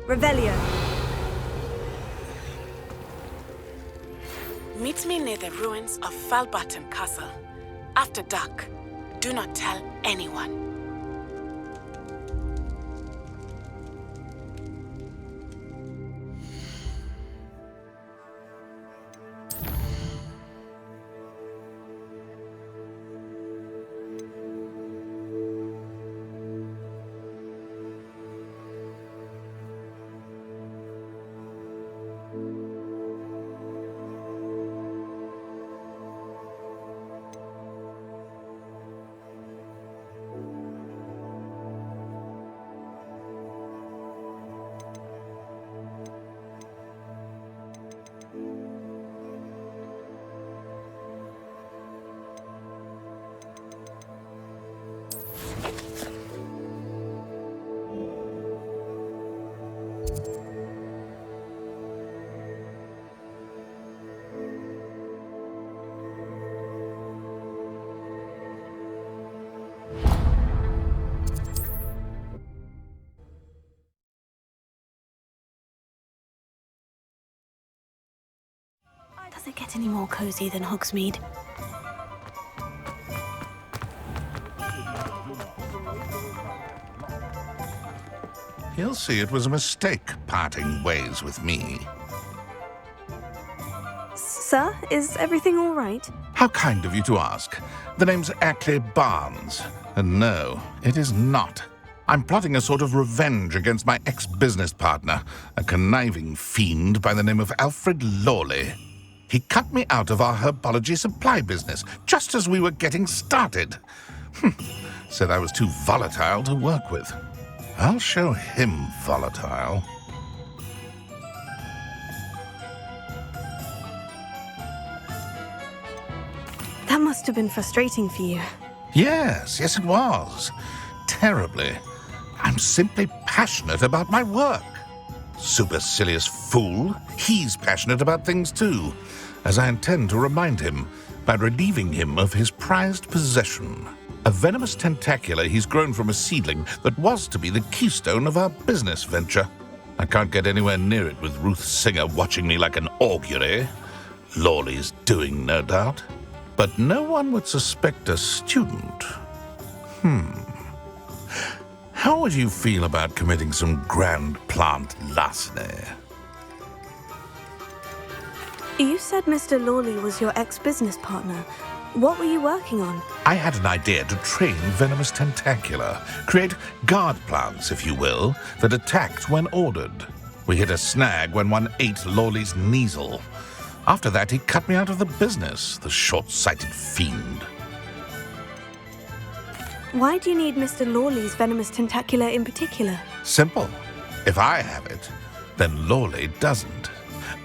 Revelio. Meet me near the ruins of Falbaton Castle. After dark. Do not tell anyone. Does it get any more cozy than Hogsmeade? He'll see it was a mistake parting ways with me. Sir, is everything all right? How kind of you to ask. The name's Ackley Barnes. And no, it is not. I'm plotting a sort of revenge against my ex-business partner, a conniving fiend by the name of Alfred Lawley. He cut me out of our herbology supply business just as we were getting started. Said I was too volatile to work with. I'll show him volatile. That must have been frustrating for you. Yes, it was. Terribly. I'm simply passionate about my work. Supercilious fool. He's passionate about things too, as I intend to remind him by relieving him of his prized possession. A venomous tentacula he's grown from a seedling that was to be the keystone of our business venture. I can't get anywhere near it with Ruth Singer watching me like an augury. Lawley's doing, no doubt. But no one would suspect a student. How would you feel about committing some grand plant larceny? You said Mr. Lawley was your ex-business partner. What were you working on? I had an idea to train venomous tentacula, create guard plants, if you will, that attacked when ordered. We hit a snag when one ate Lawley's Kneasel. After that, he cut me out of the business, the short-sighted fiend. Why do you need Mr. Lawley's venomous tentacula in particular? Simple. If I have it, then Lawley doesn't.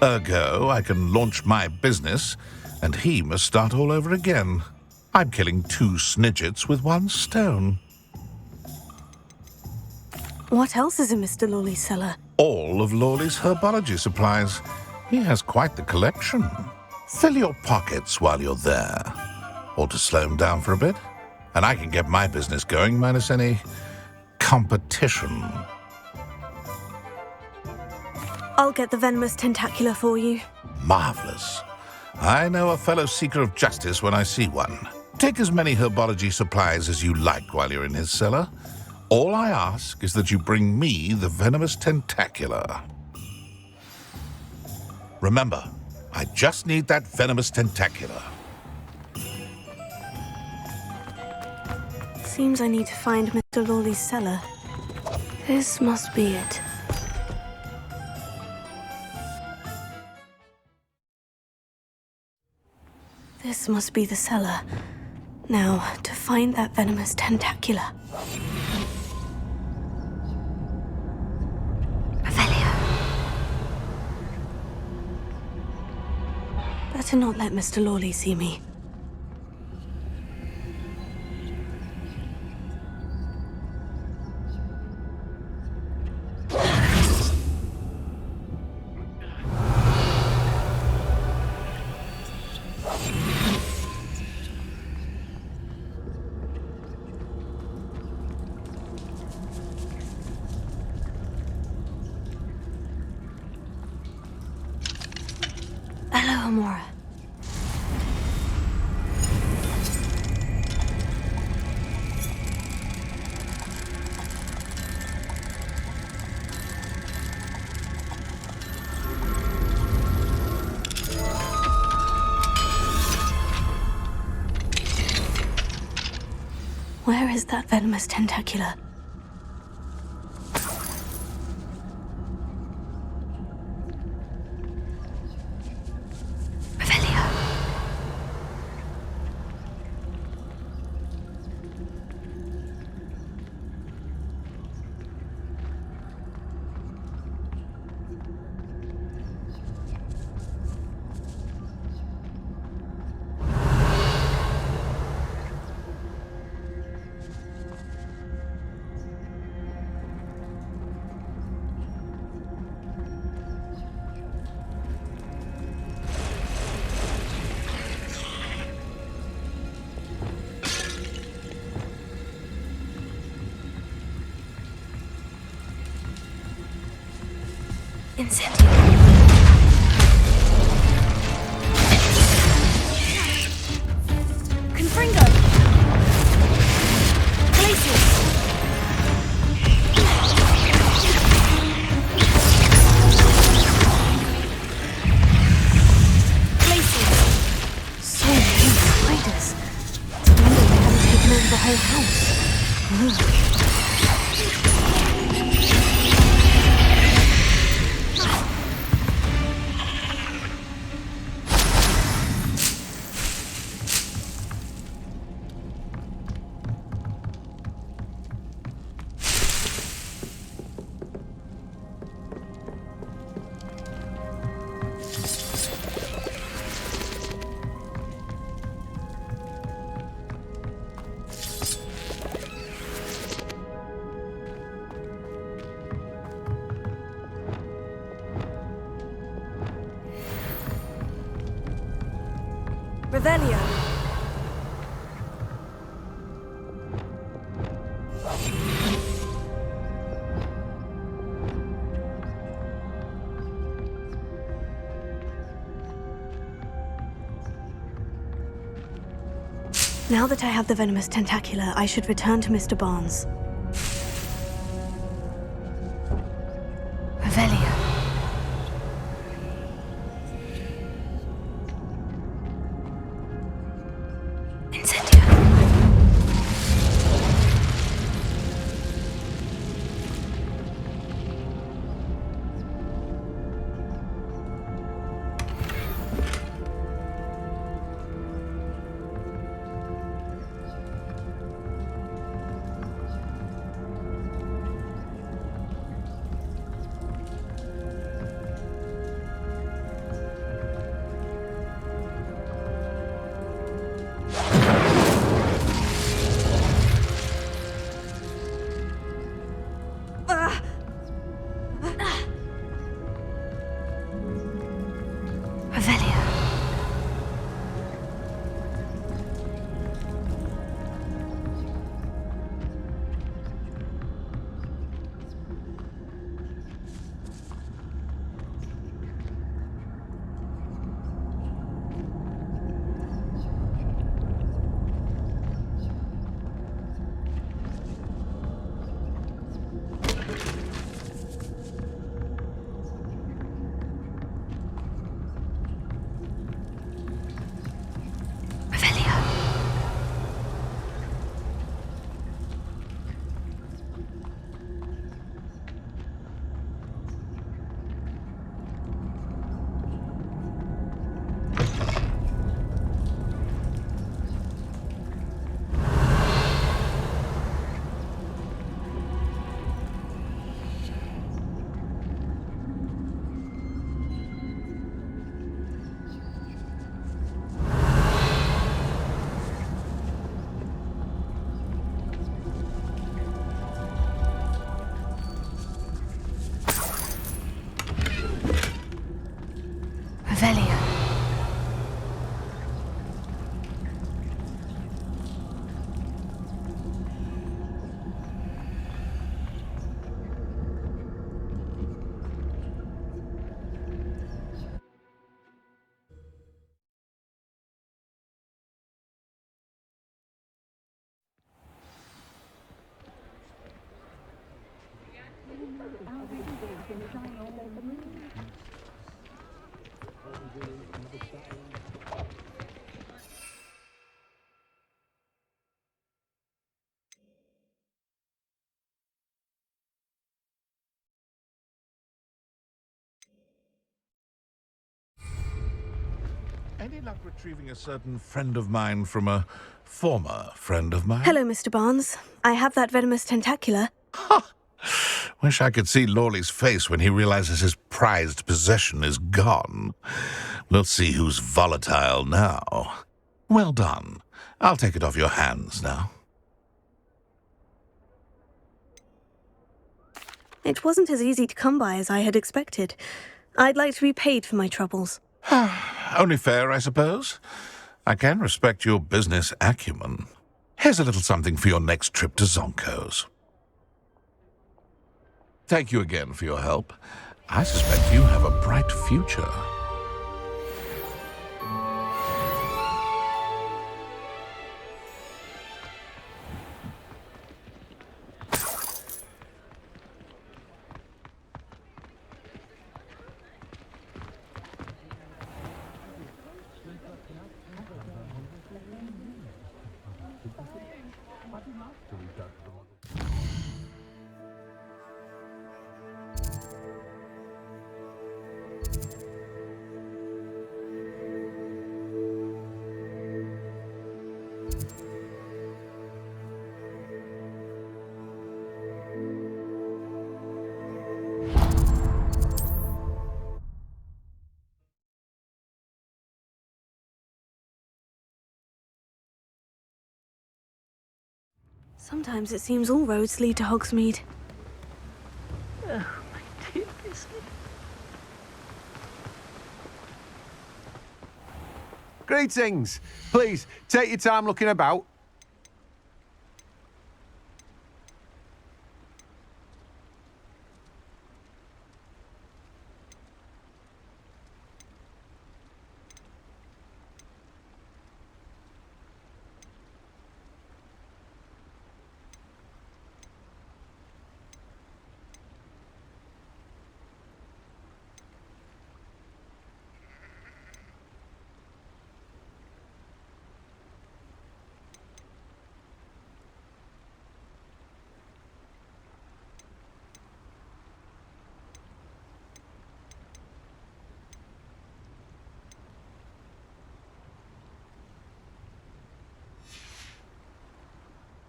Ergo, I can launch my business, and he must start all over again. I'm killing 2 snidgets with 1 stone. What else is in Mr. Lawley's cellar? All of Lawley's herbology supplies. He has quite the collection. Fill your pockets while you're there. Or to slow him down for a bit. And I can get my business going minus any competition. I'll get the venomous tentacula for you. Marvelous. I know a fellow seeker of justice when I see one. Take as many herbology supplies as you like while you're in his cellar. All I ask is that you bring me the venomous tentacula. Remember, I just need that venomous tentacula. Seems I need to find Mr. Lawley's cellar. This must be it. This must be the cellar. Now, to find that venomous tentacula. Revelio. Better not let Mr. Lawley see me. Where is that venomous tentacula? Revelio. Incendio. Confringo. Glacius. Glacius. So many spiders. It's a wonder they haven't taken over the whole house. Ugh. Revelio. Now that I have the venomous tentacula, I should return to Mr. Barnes. Revelio. Any luck retrieving a certain friend of mine from a former friend of mine? Hello, Mr. Barnes. I have that venomous tentacula. Wish I could see Lawley's face when he realizes his prized possession is gone. We'll see who's volatile now. Well done. I'll take it off your hands now. It wasn't as easy to come by as I had expected. I'd like to be paid for my troubles. Only fair, I suppose. I can respect your business acumen. Here's a little something for your next trip to Zonko's. Thank you again for your help. I suspect you have a bright future. Sometimes it seems all roads lead to Hogsmeade. Oh, my dear biscuit. Greetings. Please, take your time looking about.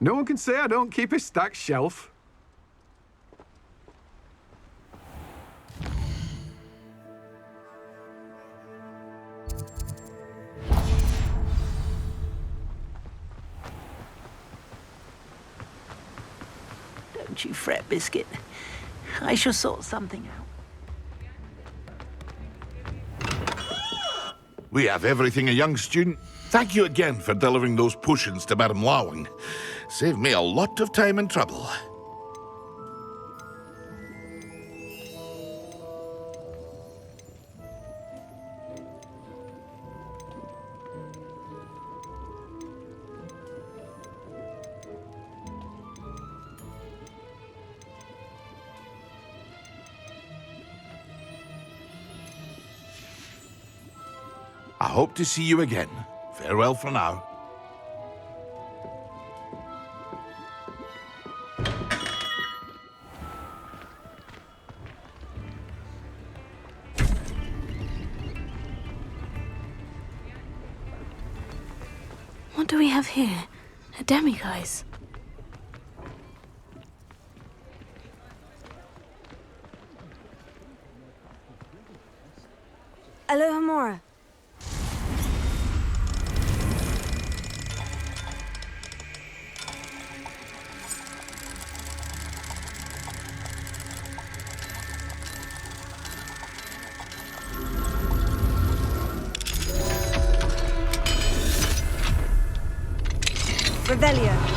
No one can say I don't keep a stacked shelf. Don't you fret, biscuit. I shall sort something out. We have everything a young student. Thank you again for delivering those potions to Madame Lawing. Saved me a lot of time and trouble. I hope to see you again. Farewell for now. What do we have here? A demiguise. Aloha Mora. Revelio.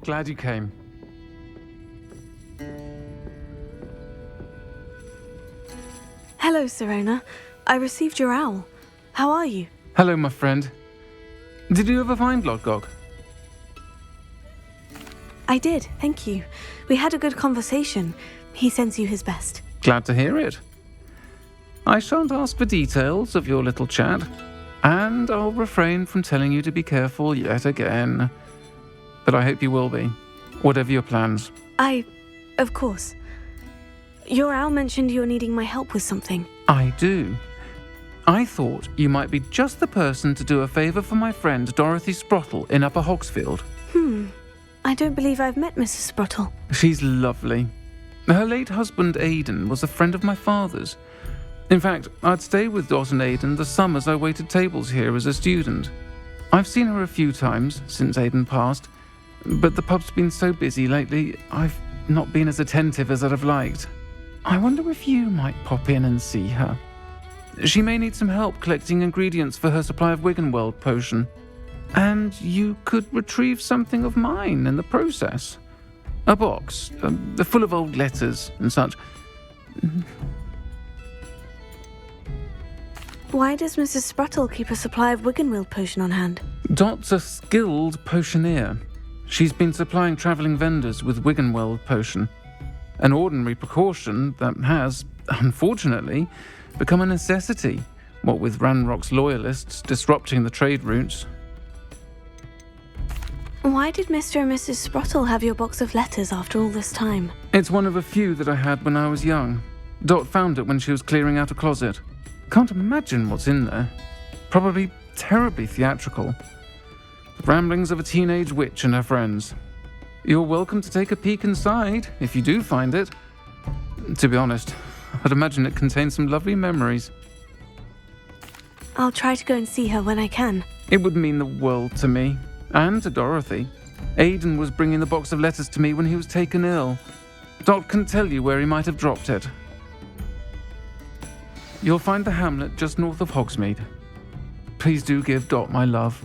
glad you came. Hello, Serona. I received your owl. How are you? Hello, my friend. Did you ever find Lodgok? I did, thank you. We had a good conversation. He sends you his best. Glad to hear it. I shan't ask for details of your little chat, and I'll refrain from telling you to be careful yet again. But I hope you will be, whatever your plans. Of course. Your owl mentioned you're needing my help with something. I do. I thought you might be just the person to do a favour for my friend Dorothy Sprottle in Upper Hogsfield. I don't believe I've met Mrs. Sprottle. She's lovely. Her late husband Aidan was a friend of my father's. In fact, I'd stay with Dot and Aidan the summers I waited tables here as a student. I've seen her a few times since Aidan passed, but the pub's been so busy lately, I've not been as attentive as I'd have liked. I wonder if you might pop in and see her. She may need some help collecting ingredients for her supply of Wiggenweld potion. And you could retrieve something of mine in the process. A box, full of old letters and such. Why does Mrs. Sprottle keep a supply of Wiggenweld potion on hand? Dot's a skilled potioneer. She's been supplying travelling vendors with Wiggenweld potion. An ordinary precaution that has, unfortunately, become a necessity, what with Ranrock's loyalists disrupting the trade routes. Why did Mr. and Mrs. Sprottle have your box of letters after all this time? It's one of a few that I had when I was young. Dot found it when she was clearing out a closet. Can't imagine what's in there. Probably terribly theatrical. The ramblings of a teenage witch and her friends. You're welcome to take a peek inside, if you do find it. To be honest, I'd imagine it contains some lovely memories. I'll try to go and see her when I can. It would mean the world to me, and to Dorothy. Aidan was bringing the box of letters to me when he was taken ill. Dot can tell you where he might have dropped it. You'll find the hamlet just north of Hogsmeade. Please do give Dot my love.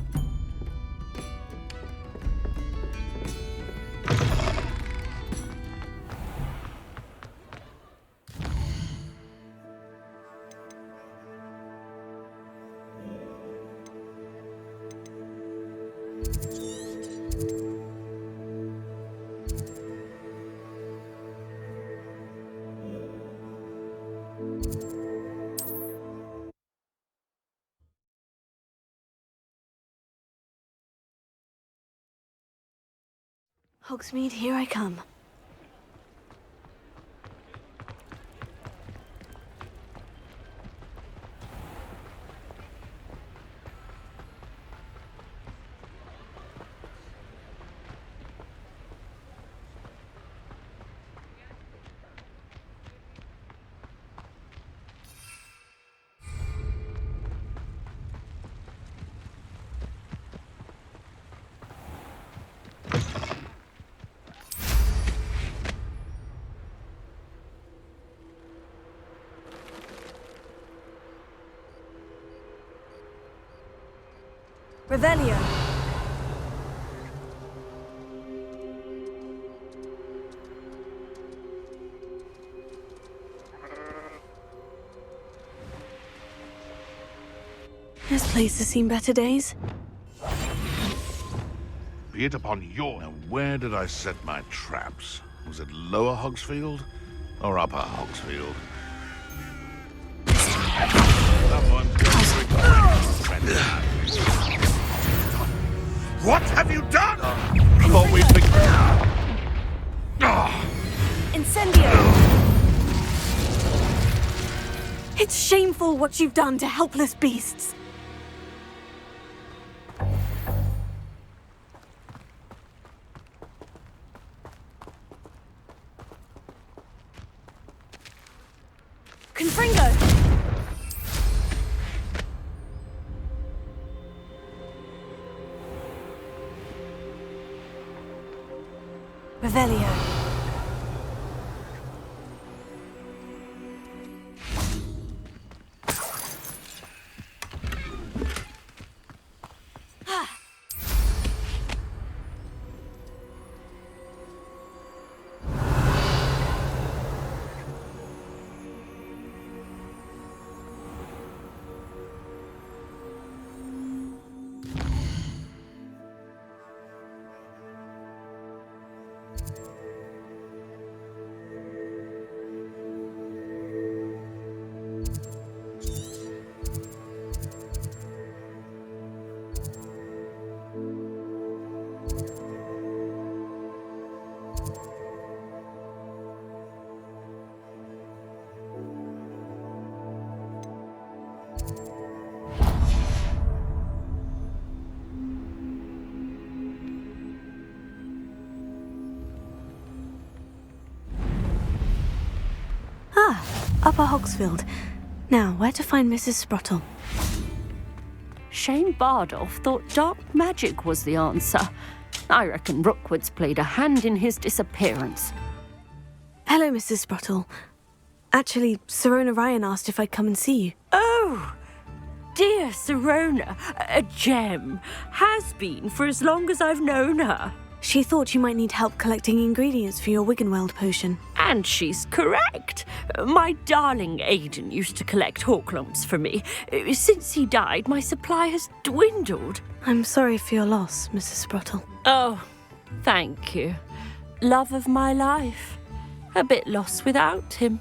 Hogsmeade, here I come. Revelio. This place has seen better days. Be it upon your... Now, where did I set my traps? Was it Lower Hogsfield or Upper Hogsfield? Someone's going to... What have you done? Thought we'd be... Incendio! It's shameful what you've done to helpless beasts. Confringo! Revelio. Upper Hogsfield. Now, where to find Mrs. Sprottle? Shane Bardolph thought dark magic was the answer. I reckon Rookwood's played a hand in his disappearance. Hello, Mrs. Sprottle. Actually, Sirona Ryan asked if I'd come and see you. Oh, dear Sirona, a gem. Has been for as long as I've known her. She thought you might need help collecting ingredients for your Wiggenweld potion. And she's correct. My darling Aidan used to collect Horklumps for me. Since he died, my supply has dwindled. I'm sorry for your loss, Mrs. Sprottle. Oh, thank you. Love of my life. A bit lost without him.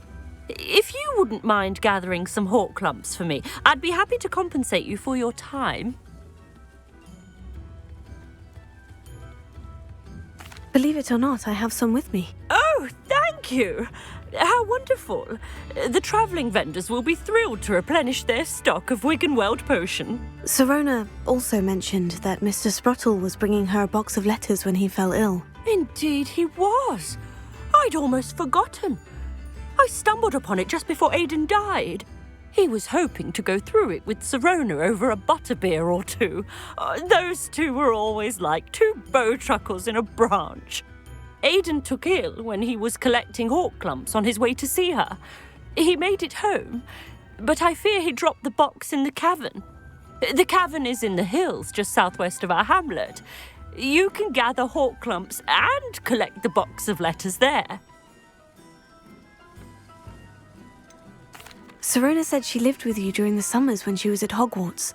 If you wouldn't mind gathering some Horklumps for me, I'd be happy to compensate you for your time. Believe it or not, I have some with me. Oh, thank you. How wonderful. The travelling vendors will be thrilled to replenish their stock of Wiggenweld potion. Sirona also mentioned that Mr. Sprottle was bringing her a box of letters when he fell ill. Indeed he was. I'd almost forgotten. I stumbled upon it just before Aidan died. He was hoping to go through it with Sirona over a butterbeer or two. Those two were always like two bowtruckles in a branch. Aidan took ill when he was collecting Horklumps on his way to see her. He made it home, but I fear he dropped the box in the cavern. The cavern is in the hills just southwest of our hamlet. You can gather Horklumps and collect the box of letters there. Sirona said she lived with you during the summers when she was at Hogwarts.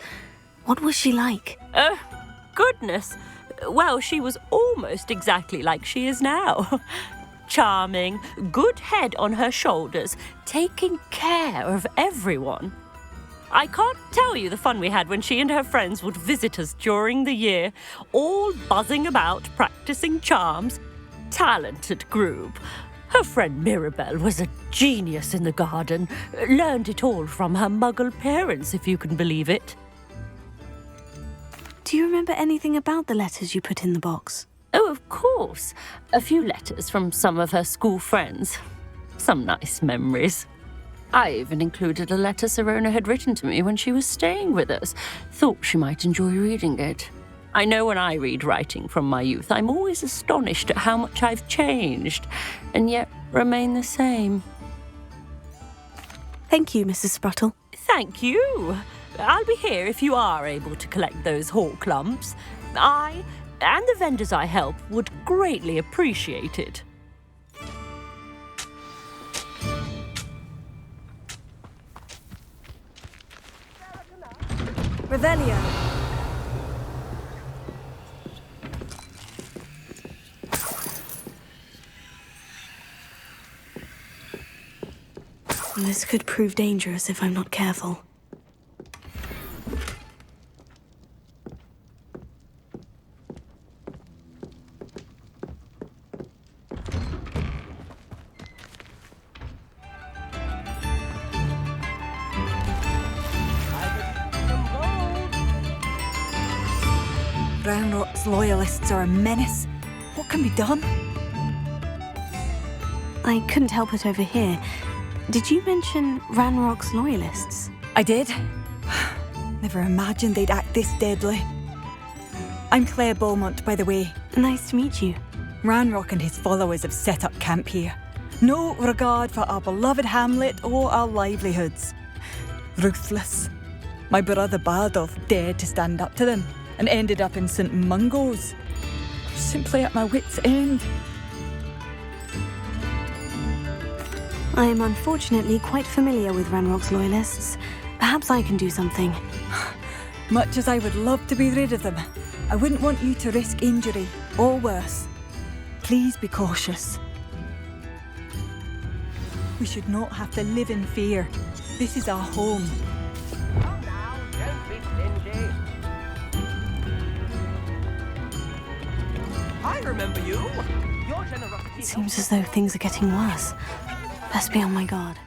What was she like? Goodness. Well, she was almost exactly like she is now. Charming, good head on her shoulders, taking care of everyone. I can't tell you the fun we had when she and her friends would visit us during the year, all buzzing about, practicing charms. Talented group. Her friend Mirabelle was a genius in the garden. Learned it all from her muggle parents, if you can believe it. Do you remember anything about the letters you put in the box? Oh, of course. A few letters from some of her school friends. Some nice memories. I even included a letter Sirona had written to me when she was staying with us. Thought she might enjoy reading it. I know when I read writing from my youth, I'm always astonished at how much I've changed, and yet remain the same. Thank you, Mrs. Sprottle. Thank you. I'll be here if you are able to collect those Horklumps. I and the vendors I help would greatly appreciate it. Revelio. This could prove dangerous if I'm not careful. Ranrock's loyalists are a menace. What can be done? I couldn't help it over here. Did you mention Ranrock's loyalists? I did. Never imagined they'd act this deadly. I'm Claire Beaumont, by the way. Nice to meet you. Ranrock and his followers have set up camp here. No regard for our beloved hamlet or our livelihoods. Ruthless. My brother Bardolph dared to stand up to them and ended up in St. Mungo's. Simply at my wit's end. I am unfortunately quite familiar with Ranrock's loyalists. Perhaps I can do something. Much as I would love to be rid of them, I wouldn't want you to risk injury, or worse. Please be cautious. We should not have to live in fear. This is our home. Come now, don't be stingy. I remember you. Your generosity. Seems as though things are getting worse. Best be on my guard.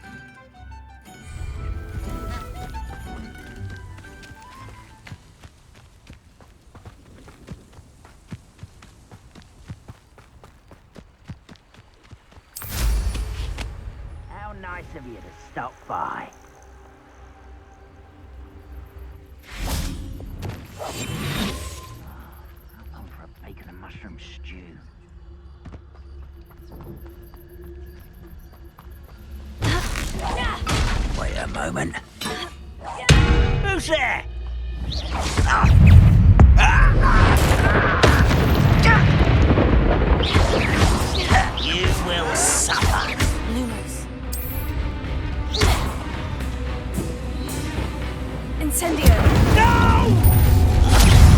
How nice of you to stop by. I'm for a bacon and mushroom stew. Wait a moment. Who's there? You will suffer. Lumos. Incendio. No!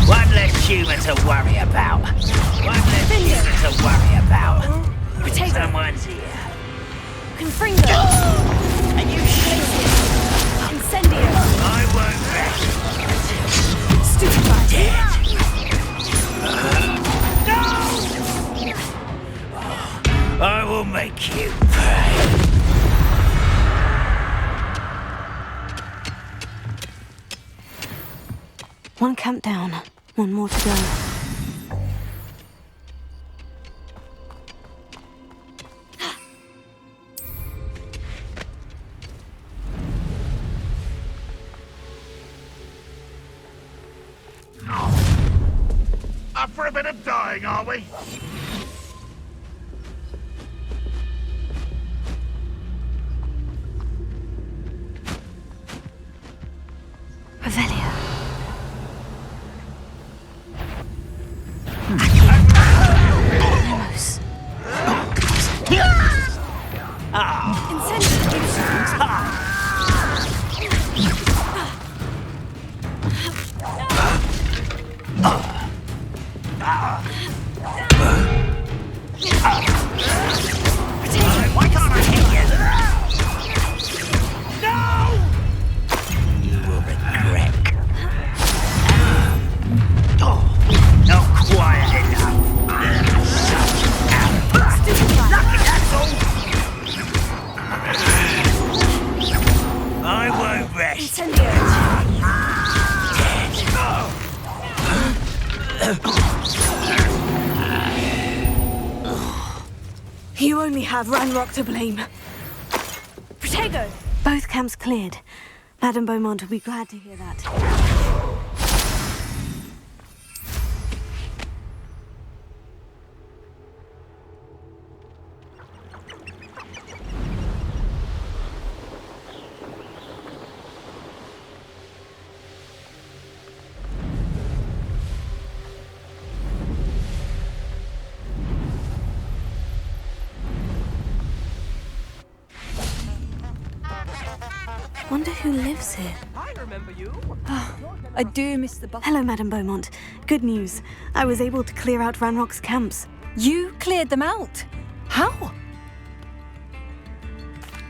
One less human to worry about. One less human to worry about. Potato. Someone's here. Confringo. And you shoot. Incendio. I won't rest. Stupefied. Dead. I will make you pay. One camp down. One more to go. Up for a bit of dying, are we? Revelio. Venomous. Why can't I hit you? No! You will regret. Not quiet enough. Lucky, that's all. I won't rest. You only have Ranrock to blame. Protego! Both camps cleared. Madame Beaumont will be glad to hear that. Wonder who lives here. I remember you. I do miss the buff. Hello, Madame Beaumont. Good news. I was able to clear out Ranrock's camps. You cleared them out? How?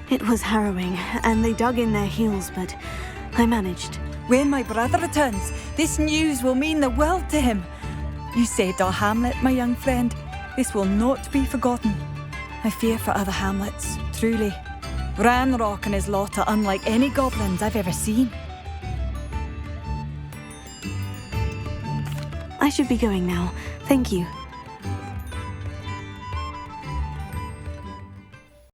It was harrowing, and they dug in their heels, but I managed. When my brother returns, this news will mean the world to him. You saved our hamlet, my young friend. This will not be forgotten. I fear for other hamlets, truly. Ranrock and his lot are unlike any goblins I've ever seen. I should be going now. Thank you.